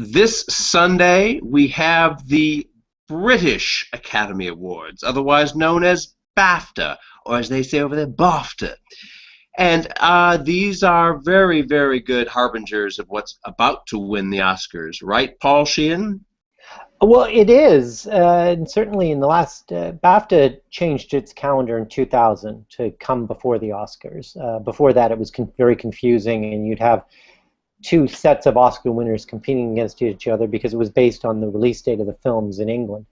This Sunday, we have the British Academy Awards, otherwise known as BAFTA, or as they say over there, BAFTA. And these are very, very good harbingers of what's about to win the Oscars, right, Paul Sheehan? Well, it is, and certainly in the last, BAFTA changed its calendar in 2000 to come before the Oscars. Before that, it was very confusing, and you'd have two sets of Oscar winners competing against each other because it was based on the release date of the films in England.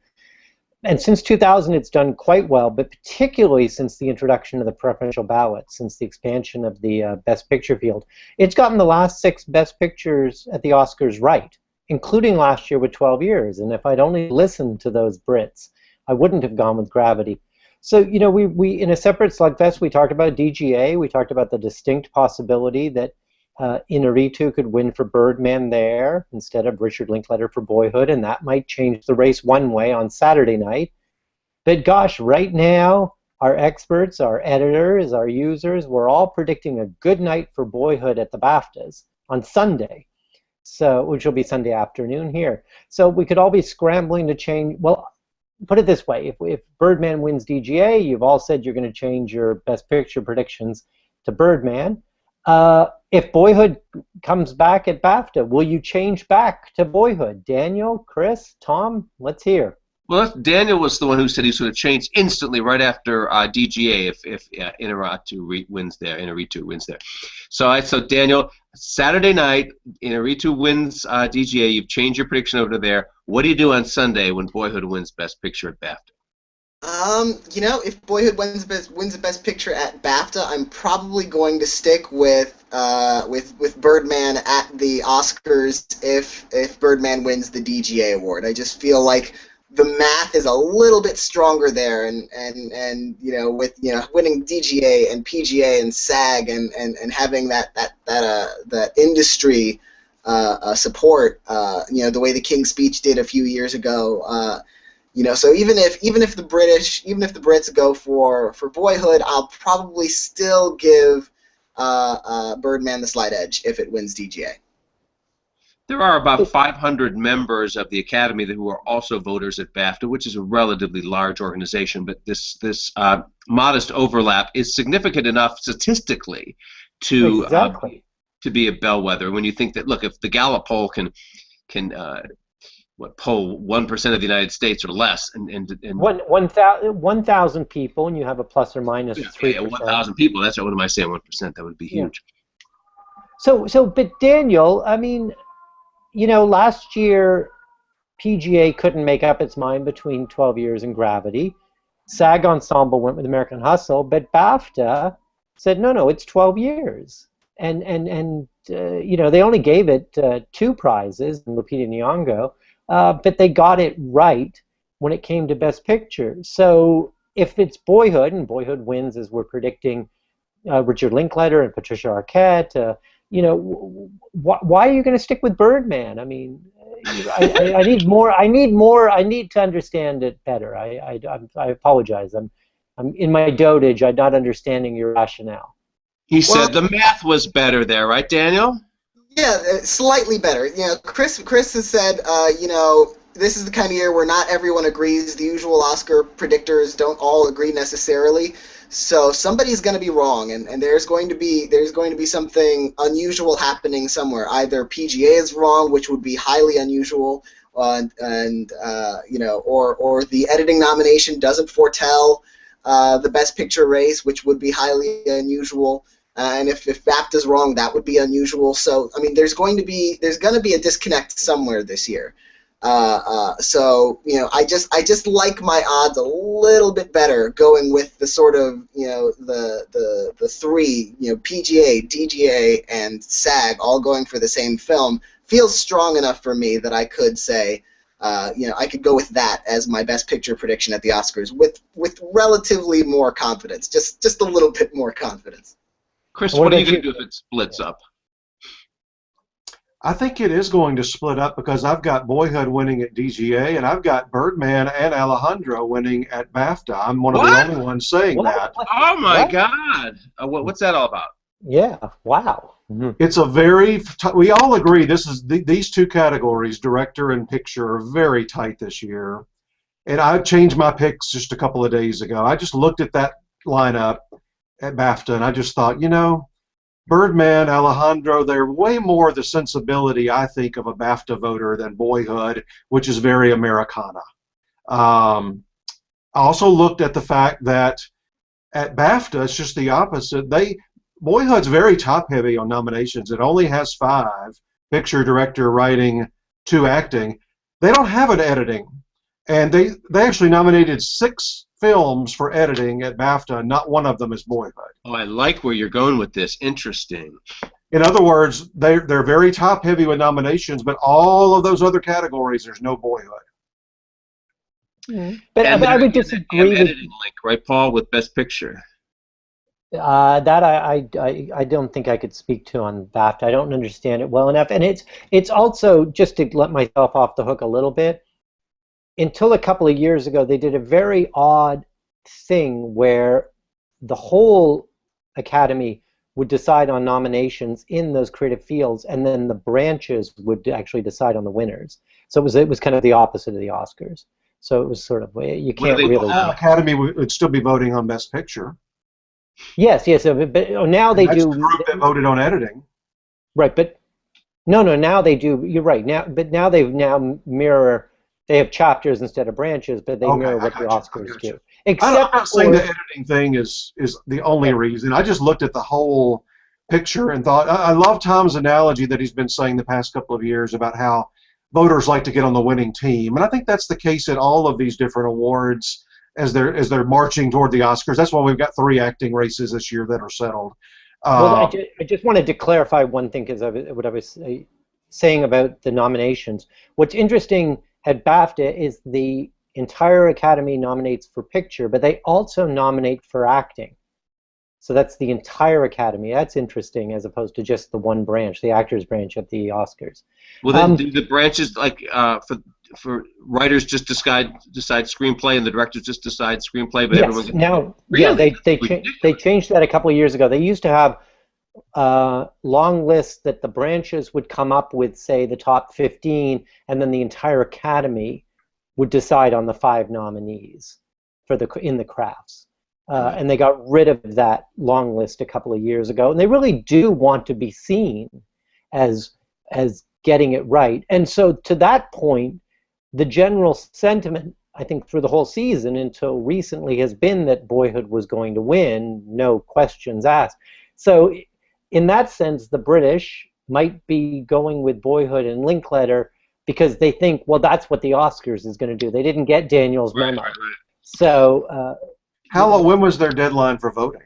And since 2000, it's done quite well, but particularly since the introduction of the preferential ballot, since the expansion of the Best Picture field, it's gotten the last 6 Best Pictures at the Oscars right, including last year with 12 Years. And if I'd only listened to those Brits, I wouldn't have gone with Gravity. So, you know, we in a separate slugfest, we talked about DGA. We talked about the distinct possibility that Inarritu could win for Birdman there instead of Richard Linklater for Boyhood, and that might change the race one way on Saturday night. But gosh, right now, our experts, our editors, our users, we're all predicting a good night for Boyhood at the BAFTAs on Sunday, so which will be Sunday afternoon here. So we could all be scrambling to change. Well, put it this way: if Birdman wins DGA, you've all said you're going to change your Best Picture predictions to Birdman. If Boyhood comes back at BAFTA, will you change back to Boyhood? Daniel, Chris, Tom, let's hear. Well, Daniel was the one who said he was going to change instantly right after DGA if Inarritu wins there. So Daniel, Saturday night, Inarritu wins DGA. You've changed your prediction over to there. What do you do on Sunday when Boyhood wins Best Picture at BAFTA? You know, if Boyhood wins the Best Picture at BAFTA, I'm probably going to stick with Birdman at the Oscars if Birdman wins the DGA award. I just feel like the math is a little bit stronger there, and you know, with winning DGA and PGA and SAG and having that industry support, you know, the way the King's Speech did a few years ago. You know, so even if the Brits go for Boyhood, I'll probably still give Birdman the slight edge if it wins DGA. There are about 500 members of the Academy who are also voters at BAFTA, which is a relatively large organization, but this modest overlap is significant enough statistically to be a bellwether. When you think that, look, if the Gallup poll can poll 1% of the United States or less, and 1,000 people, and you have a plus or minus 3%. Yeah, 1,000 people. That's what am I saying? 1%. That would be huge. Yeah. So, but Daniel, I mean, you know, last year PGA couldn't make up its mind between 12 Years and Gravity. SAG Ensemble went with American Hustle, but BAFTA said no, it's 12 Years, and you know, they only gave it 2 prizes, Lupita Nyong'o. But they got it right when it came to Best Picture. So if it's Boyhood, and Boyhood wins, as we're predicting, Richard Linklater and Patricia Arquette, you know, why are you going to stick with Birdman? I mean, I need more. I need to understand it better. I apologize. I'm in my dotage. I'm not understanding your rationale. He said the math was better there, right, Daniel? Yeah, slightly better. You know, Chris has said, you know, this is the kind of year where not everyone agrees. The usual Oscar predictors don't all agree necessarily. So somebody's going to be wrong, and there's going to be something unusual happening somewhere. Either PGA is wrong, which would be highly unusual, and you know, or the editing nomination doesn't foretell the Best Picture race, which would be highly unusual. And if BAFTA's wrong, that would be unusual. So I mean, there's going to be a disconnect somewhere this year. So you know, I just like my odds a little bit better going with the sort of, you know, the 3, you know, PGA, DGA, and SAG all going for the same film feels strong enough for me that I could say, you know, I could go with that as my Best Picture prediction at the Oscars with relatively more confidence, just a little bit more confidence. Chris, what are you going to do if it splits up? I think it is going to split up because I've got Boyhood winning at DGA, and I've got Birdman and Alejandro winning at BAFTA. I'm one of the only ones saying that. Oh, my God. What's that all about? Yeah. Wow. It's a very, we all agree these two categories, director and picture, are very tight this year. And I changed my picks just a couple of days ago. I just looked at that lineup at BAFTA and I just thought, Birdman, Alejandro, they're way more the sensibility, I think, of a BAFTA voter than Boyhood, which is very Americana. I also looked at the fact that at BAFTA, it's just the opposite. Boyhood's very top-heavy on nominations. It only has 5: picture, director, writing, 2 acting. They don't have an editing, and they actually nominated 6 films for editing at BAFTA, and not one of them is Boyhood. Oh, I like where you're going with this. Interesting. In other words, they're very top-heavy with nominations, but all of those other categories, there's no Boyhood. But I would disagree with editing link, right, Paul, with Best Picture. that. I don't think I could speak to on BAFTA. I don't understand it well enough, and it's also, just to let myself off the hook a little bit. Until a couple of years ago, they did a very odd thing where the whole Academy would decide on nominations in those creative fields, and then the branches would actually decide on the winners. So it was kind of the opposite of the Oscars. So it was sort of, you can't really. The Academy would still be voting on Best Picture. Yes. But now they do. The group that voted on editing. Right, but no. Now they do. You're right. Now they mirror. They have chapters instead of branches, but they mirror what the Oscars do. I'm not saying the editing thing is the only reason. I just looked at the whole picture and thought, I love Tom's analogy that he's been saying the past couple of years about how voters like to get on the winning team, and I think that's the case in all of these different awards as they're marching toward the Oscars. That's why we've got 3 acting races this year that are settled. Well, I just wanted to clarify one thing, because what I was saying about the nominations. What's interesting at BAFTA is the entire Academy nominates for picture, but they also nominate for acting. So that's the entire Academy. That's interesting, as opposed to just the one branch, the actors branch at the Oscars. Well, then do the branches, like for writers, just decide screenplay, and the directors just decide screenplay, but everyone gets... Now, really? Yeah, they changed that a couple of years ago. They used to have long lists that the branches would come up with, say, the top 15, and then the entire Academy would decide on the 5 nominees in the crafts. And they got rid of that long list a couple of years ago, and they really do want to be seen as getting it right. And so, to that point, the general sentiment, I think, through the whole season until recently has been that Boyhood was going to win, no questions asked. So, in that sense, the British might be going with Boyhood and Linkletter because they think, well, that's what the Oscars is going to do. They didn't get Daniel's memo. Right. So. When was their deadline for voting?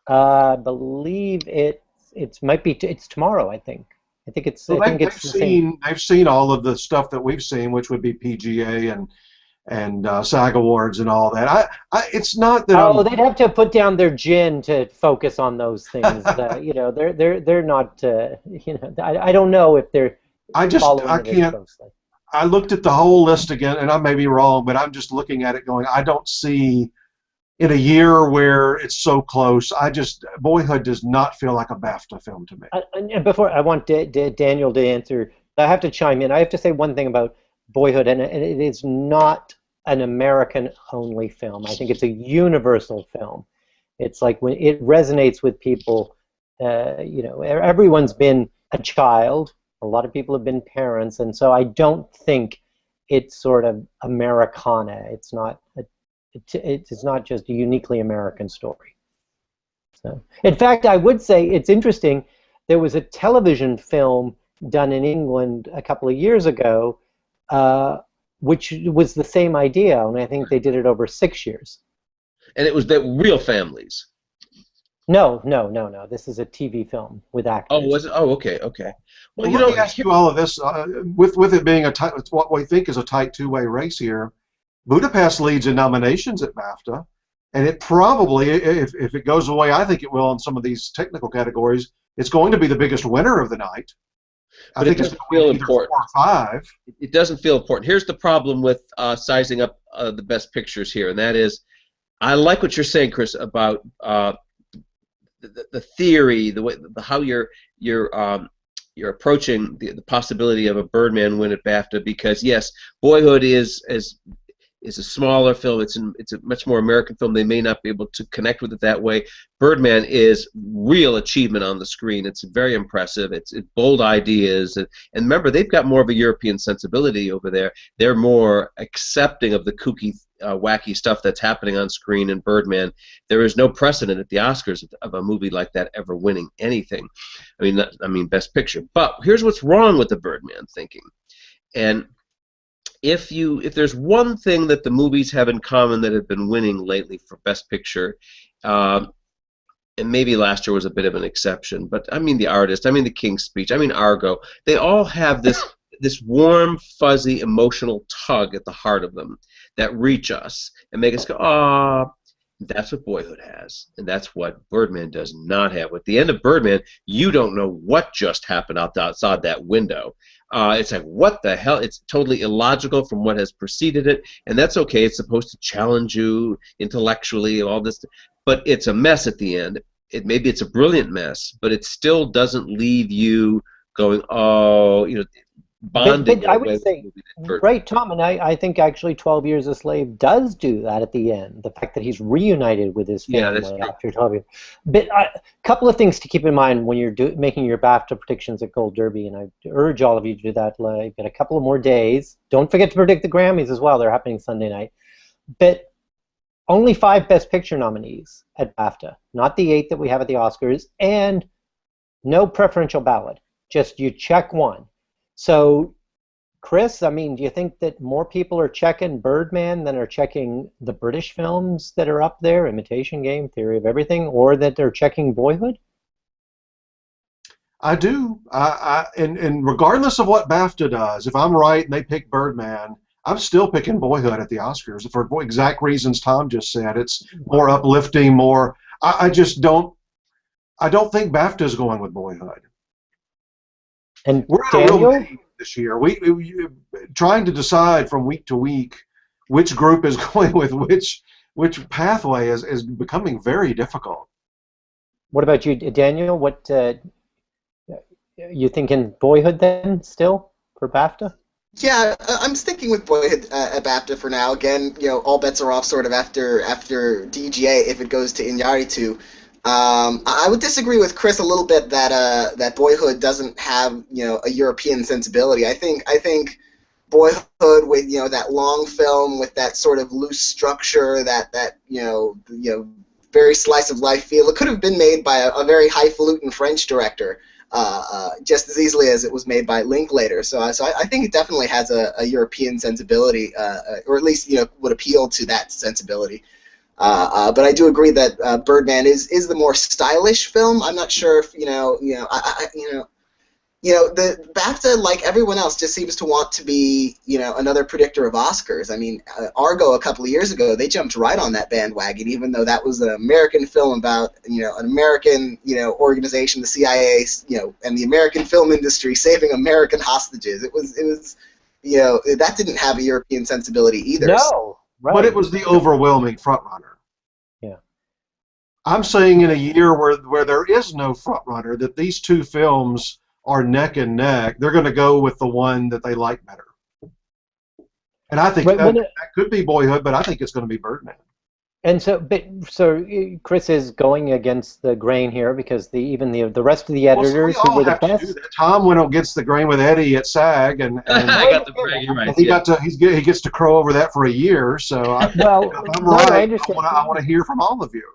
I believe it's tomorrow. I think it's. So I think it's they've seen all of the stuff that we've seen, which would be PGA and SAG Awards and all that. It's not that. Oh, they'd have to put down their gin to focus on those things. They're not. I don't know if they're. I can't. I looked at the whole list again, and I may be wrong, but I'm just looking at it going, I don't see. In a year where it's so close, Boyhood does not feel like a BAFTA film to me. And before I want Daniel to answer, I have to chime in. I have to say one thing about Boyhood, and it is not an American-only film. I think it's a universal film. It's like when it resonates with people. Everyone's been a child. A lot of people have been parents, and so I don't think it's sort of Americana. It's not just a uniquely American story. So, in fact, I would say it's interesting. There was a television film done in England a couple of years ago, which was the same idea, and I think they did it over 6 years. And it was the real families. No. This is a TV film with actors. Oh, was it? Oh, okay. Well, let me ask you all of this. With it being what we think is a tight 2-way race here, Budapest leads in nominations at BAFTA, and it probably, if it goes the way I think it will in some of these technical categories, it's going to be the biggest winner of the night. I think it's going to be either 4 or 5. It doesn't feel important. Here's the problem with sizing up the best pictures here, and that is, I like what you're saying, Chris, about the theory, the way, how you're approaching the possibility of a Birdman win at BAFTA, because yes, Boyhood is a smaller film. It's a much more American film. They may not be able to connect with it that way. Birdman is real achievement on the screen. It's very impressive. It's bold ideas, and remember, they've got more of a European sensibility over there. They're more accepting of the kooky, wacky stuff that's happening on screen in Birdman. There is no precedent at the Oscars of a movie like that ever winning anything. I mean, Best Picture. But here's what's wrong with the Birdman thinking, and if there's one thing that the movies have in common that have been winning lately for Best Picture, and maybe last year was a bit of an exception, but I mean The Artist, I mean The King's Speech, I mean Argo, they all have this warm, fuzzy, emotional tug at the heart of them that reach us and make us go, ah. That's what Boyhood has, and that's what Birdman does not have. At the end of Birdman, you don't know what just happened outside that window. It's like, what the hell? It's totally illogical from what has preceded it, and that's okay. It's supposed to challenge you intellectually, all this, but it's a mess at the end. Maybe it's a brilliant mess, but it still doesn't leave you going, oh, bonding. But I would say, right, Tom, and I think actually 12 Years a Slave does do that at the end. The fact that he's reunited with his family after 12 years. But a couple of things to keep in mind when you're making your BAFTA predictions at Gold Derby, and I urge all of you to do that. You've got a couple of more days. Don't forget to predict the Grammys as well. They're happening Sunday night. But only 5 Best Picture nominees at BAFTA, not the 8 that we have at the Oscars, and no preferential ballot. Just you check one. So, Chris, I mean, do you think that more people are checking Birdman than are checking the British films that are up there, Imitation Game, Theory of Everything, or that they're checking Boyhood? I do. And regardless of what BAFTA does, if I'm right and they pick Birdman, I'm still picking Boyhood at the Oscars for exact reasons Tom just said. It's more uplifting, more. I just don't. I don't think BAFTA is going with Boyhood. And we're in a real game this year. We trying to decide from week to week which group is going with which pathway is becoming very difficult. What about you, Daniel? What you thinking Boyhood then still for BAFTA? Yeah, I'm sticking with Boyhood at BAFTA for now. Again, all bets are off sort of after DGA if it goes to Iñárritu. I would disagree with Chris a little bit that Boyhood doesn't have a European sensibility. I think Boyhood with that long film with that sort of loose structure, that very slice of life feel, it could have been made by a very highfalutin French director just as easily as it was made by Linklater. So I think it definitely has a European sensibility, or at least would appeal to that sensibility. But I do agree that Birdman is the more stylish film. I'm not sure if the BAFTA, like everyone else, just seems to want to be another predictor of Oscars. I mean, Argo a couple of years ago, they jumped right on that bandwagon, even though that was an American film about an American organization, the CIA, and the American film industry saving American hostages. It was that didn't have a European sensibility either. No. Right. But it was the overwhelming frontrunner. Yeah. I'm saying in a year where there is no frontrunner, that these two films are neck and neck, they're going to go with the one that they like better. And I think that could be Boyhood, but I think it's going to be Birdman. And so Chris is going against the grain here because even the rest of the editors who were the best. Tom went against the grain with Eddie at SAG, and I got the bragging rights. He gets to crow over that for a year. So I'm right. I understand. I want to hear from all of you.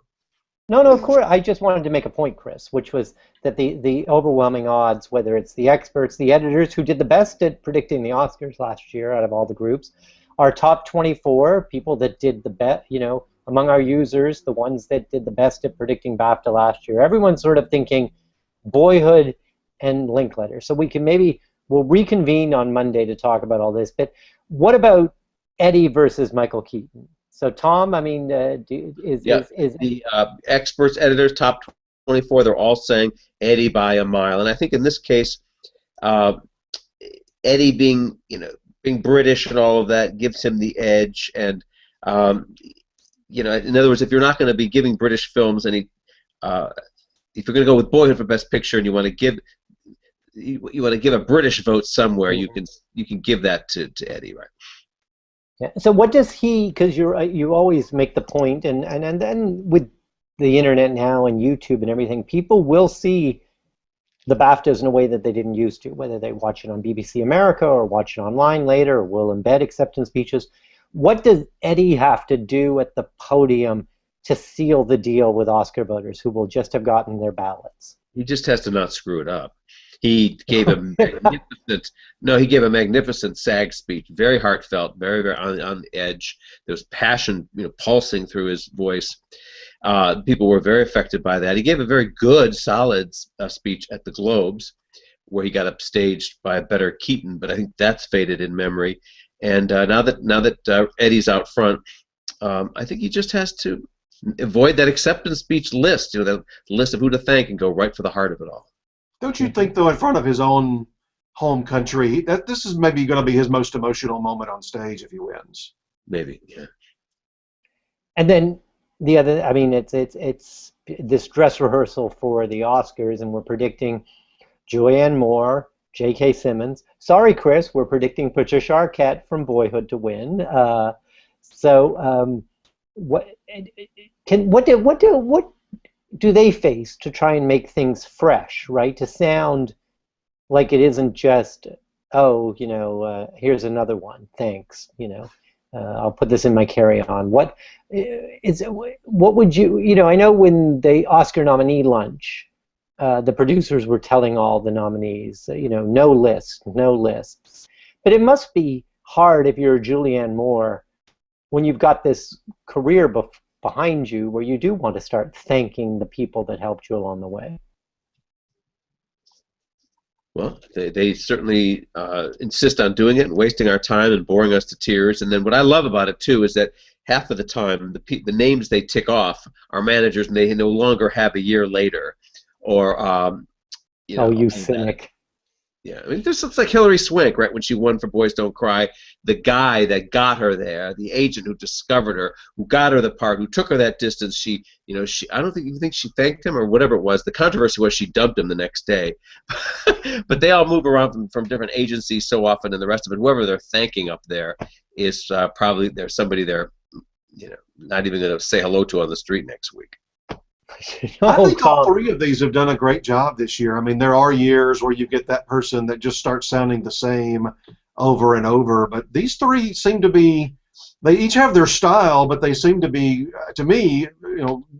No, of course. I just wanted to make a point, Chris, which was that the overwhelming odds, whether it's the experts, the editors who did the best at predicting the Oscars last year out of all the groups, our top 24 people that did the best, among our users, the ones that did the best at predicting BAFTA last year, everyone's sort of thinking Boyhood and Linklater. So we'll reconvene on Monday to talk about all this. But what about Eddie versus Michael Keaton? So Tom, I mean, is the experts, editors, top 24, they're all saying Eddie by a mile, and I think in this case, Eddie being British and all of that gives him the edge, and in other words, if you're not going to be giving British films any if you're going to go with Boyhood for Best Picture, and you want to give a British vote somewhere, you can give that to Eddie, right? Yeah. So what does he? Because you always make the point, and then with the internet now and YouTube and everything, people will see the BAFTAs in a way that they didn't used to, whether they watch it on BBC America or watch it online later, or will embed acceptance speeches. What does Eddie have to do at the podium to seal the deal with Oscar voters who will just have gotten their ballots? He just has to not screw it up. He gave a magnificent SAG speech, very heartfelt, very, very on the edge. There was passion, pulsing through his voice. People were very affected by that. He gave a very good, solid speech at the Globes, where he got upstaged by a better Keaton, but I think that's faded in memory. And now that Eddie's out front, I think he just has to avoid that acceptance speech list, the list of who to thank, and go right for the heart of it all. Don't you think, though, in front of his own home country, that this is maybe going to be his most emotional moment on stage if he wins? Maybe, yeah. And then the other, I mean, it's this dress rehearsal for the Oscars, and we're predicting Julianne Moore, J.K. Simmons. Sorry, Chris, we're predicting Patricia Arquette from Boyhood to win. What do they face to try and make things fresh, right? To sound like it isn't just, here's another one, thanks, I'll put this in my carry-on. What would you, I know when the Oscar nominee lunch, the producers were telling all the nominees, no lists. But it must be hard if you're Julianne Moore when you've got this career behind you where you do want to start thanking the people that helped you along the way. Well, they certainly insist on doing it and wasting our time and boring us to tears. And then what I love about it, too, is that half of the time the names they tick off are managers and they no longer have a year later. Or, you cynic. Yeah, I mean, this looks like Hilary Swank, right, when she won for Boys Don't Cry. The guy that got her there, the agent who discovered her, who got her the part, who took her that distance, I don't think she thanked him or whatever it was. The controversy was she dumped him the next day. But they all move around from different agencies so often, and the rest of it, whoever they're thanking up there is probably there's somebody they're, not even going to say hello to on the street next week. I think all three of these have done a great job this year. I mean, there are years where you get that person that just starts sounding the same over and over, but these three seem to be, they each have their style, but they seem to be, to me,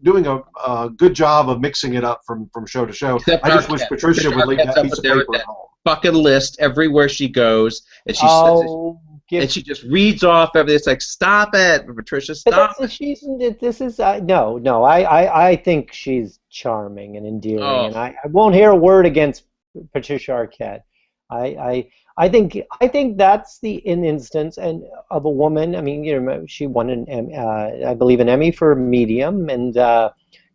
doing a good job of mixing it up from show to show. I just wish Patricia would leave that piece of paper at home. Fucking list everywhere she goes, and she just reads off everything. It's like, stop it, Patricia, stop. I think she's charming and endearing, and I won't hear a word against Patricia Arquette. I think that's the instance of a woman. I mean, she won I believe an Emmy for Medium and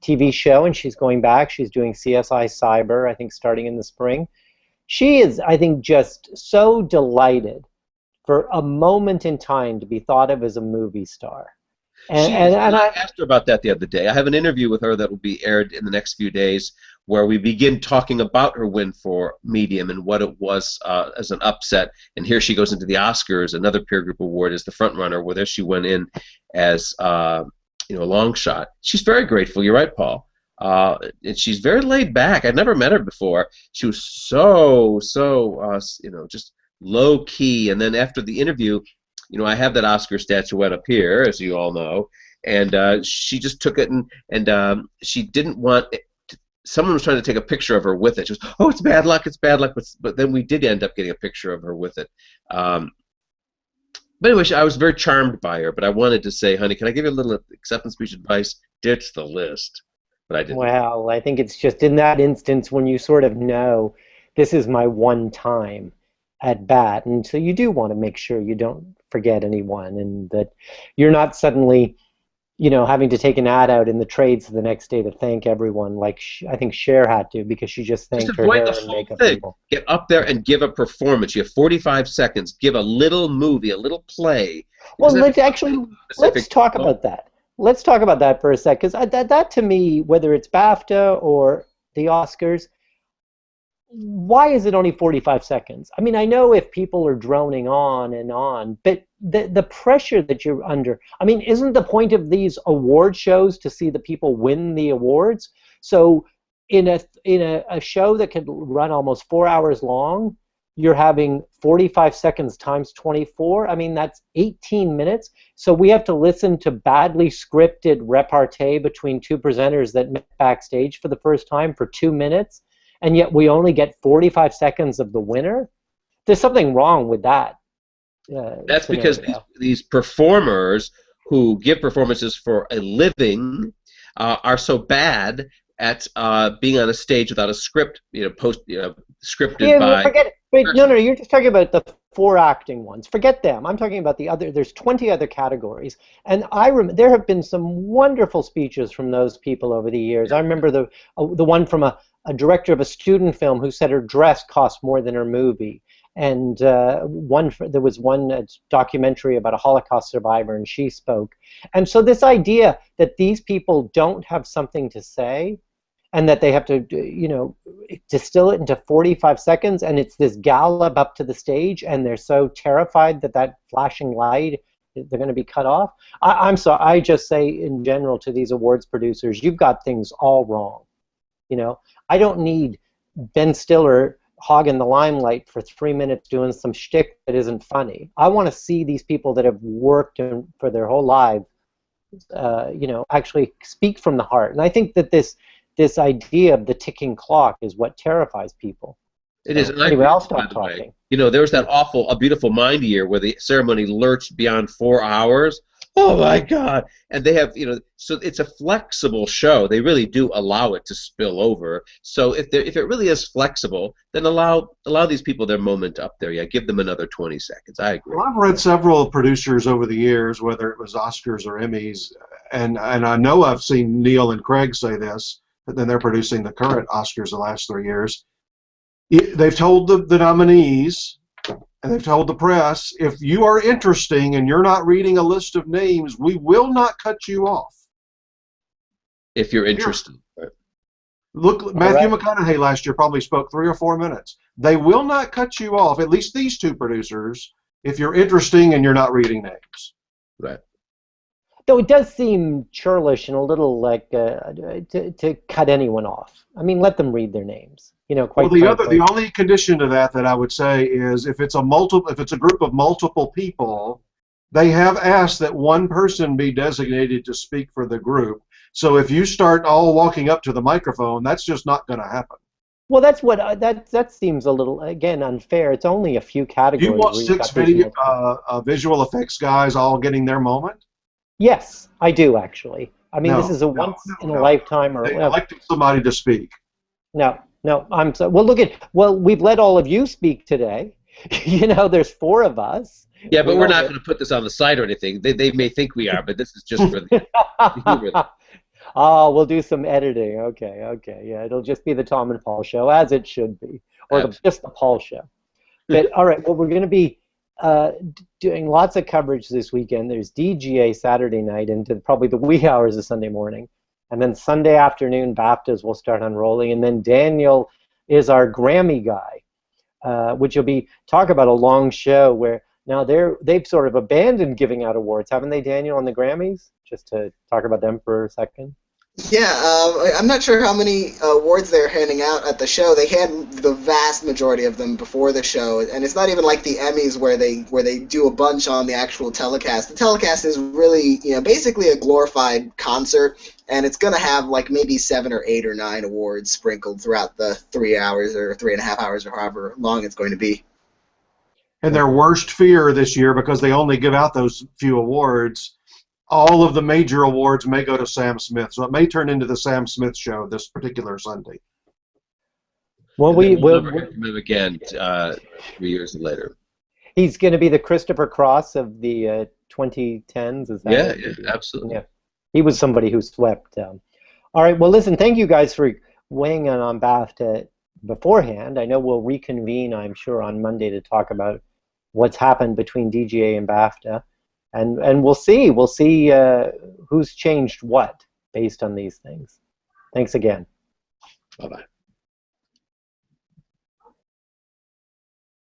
TV show, and she's going back. She's doing CSI Cyber, I think, starting in the spring. She is, I think, just so delighted for a moment in time to be thought of as a movie star. And I asked her about that the other day. I have an interview with her that will be aired in the next few days where we begin talking about her win for Medium and what it was as an upset. And here she goes into the Oscars, another peer group award, as the front runner, where there she went in as a long shot. She's very grateful. You're right, Paul. And she's very laid back. I'd never met her before. She was so just low key. And then after the interview, I have that Oscar statuette up here, as you all know, and she just took it and she didn't want it. Someone was trying to take a picture of her with it. She was, oh, it's bad luck, but then we did end up getting a picture of her with it. But anyway, I was very charmed by her, but I wanted to say, honey, can I give you a little acceptance speech advice? Ditch the list. But I didn't. Well, I think it's just in that instance when you sort of know this is my one time at bat, and so you do want to make sure you don't forget anyone and that you're not suddenly having to take an ad out in the trades the next day to thank everyone like I think Cher had to, because she just thanked her hair and makeup people. Get up there and give a performance. You have 45 seconds. Give a little movie, a little play. Well, let's talk about that. Let's talk about that for a sec, because that to me, whether it's BAFTA or the Oscars, why is it only 45 seconds? I mean, I know if people are droning on, but the pressure that you're under, I mean, isn't the point of these award shows to see the people win the awards? So in a show that could run almost 4 hours long, you're having 45 seconds times 24. I mean, that's 18 minutes. So we have to listen to badly scripted repartee between two presenters that met backstage for the first time for 2 minutes, and yet we only get 45 seconds of the winner. There's something wrong with that. That's because these performers who give performances for a living are so bad at being on a stage without a script, scripted by. Forget it. Wait, no, you're just talking about the 4 acting ones. Forget them. I'm talking about the other. There's 20 other categories, and there have been some wonderful speeches from those people over the years. I remember the one from a director of a student film who said her dress cost more than her movie, and there was one documentary about a Holocaust survivor, and she spoke. And so this idea that these people don't have something to say, and that they have to, distill it into 45 seconds, and it's this gallop up to the stage, and they're so terrified that flashing light, they're going to be cut off. I'm sorry, I just say in general to these awards producers, you've got things all wrong. I don't need Ben Stiller hogging the limelight for 3 minutes doing some shtick that isn't funny. I want to see these people that have worked for their whole life, actually speak from the heart. And I think that this idea of the ticking clock is what terrifies people. It is. Anyway, I'll stop talking. There was that awful A Beautiful Mind year where the ceremony lurched beyond 4 hours. Oh my God! And they have, so it's a flexible show. They really do allow it to spill over. So if it really is flexible, then allow these people their moment up there. Yeah, give them another 20 seconds. I agree. Well, I've read several producers over the years, whether it was Oscars or Emmys, and I know I've seen Neil and Craig say this, but then they're producing the current Oscars the last 3 years. They've told the nominees, and they've told the press, if you are interesting and you're not reading a list of names, we will not cut you off. If you're interested. Right. Look, Matthew McConaughey last year probably spoke 3 or 4 minutes. They will not cut you off, at least these two producers, if you're interesting and you're not reading names. Right. Though it does seem churlish and a little like to cut anyone off. I mean, let them read their names. The only condition to that I would say is if it's a group of multiple people, they have asked that one person be designated to speak for the group. So if you start all walking up to the microphone, that's just not going to happen. Well, that's what that seems a little, again, unfair. It's only a few categories. You want 6 visual effects guys all getting their moment? Yes, I do actually. I mean, this is a once in a lifetime. They elected somebody to speak. No, I'm so. Well, we've let all of you speak today. There's 4 of us. Yeah, but we're not going to put this on the site or anything. They may think we are, but this is just for the humor. Oh, we'll do some editing. Okay, yeah, it'll just be the Tom and Paul show, as it should be, or just the Paul show. But all right, well, we're going to be doing lots of coverage this weekend. There's DGA Saturday night into probably the wee hours of Sunday morning. And then Sunday afternoon, BAFTAs will start unrolling. And then Daniel is our Grammy guy, which will be, talk about a long show where now they've sort of abandoned giving out awards, haven't they, Daniel, on the Grammys? Just to talk about them for a second. Yeah, I'm not sure how many awards they're handing out at the show. They had the vast majority of them before the show, and it's not even like the Emmys where they do a bunch on the actual telecast. The telecast is really, basically a glorified concert, and it's going to have like maybe 7 or 8 or 9 awards sprinkled throughout the 3 hours or 3.5 hours or however long it's going to be. And their worst fear this year, because they only give out those few awards, all of the major awards may go to Sam Smith, so it may turn into the Sam Smith show this particular Sunday. Well, we'll never hear from him again 3 years later. He's going to be the Christopher Cross of the 2010s. Is that yeah, absolutely. Yeah, he was somebody who swept. All right. Well, listen. Thank you guys for weighing in on BAFTA beforehand. I know we'll reconvene, I'm sure, on Monday to talk about what's happened between DGA and BAFTA. And we'll see who's changed what based on these things. Thanks again. Bye-bye.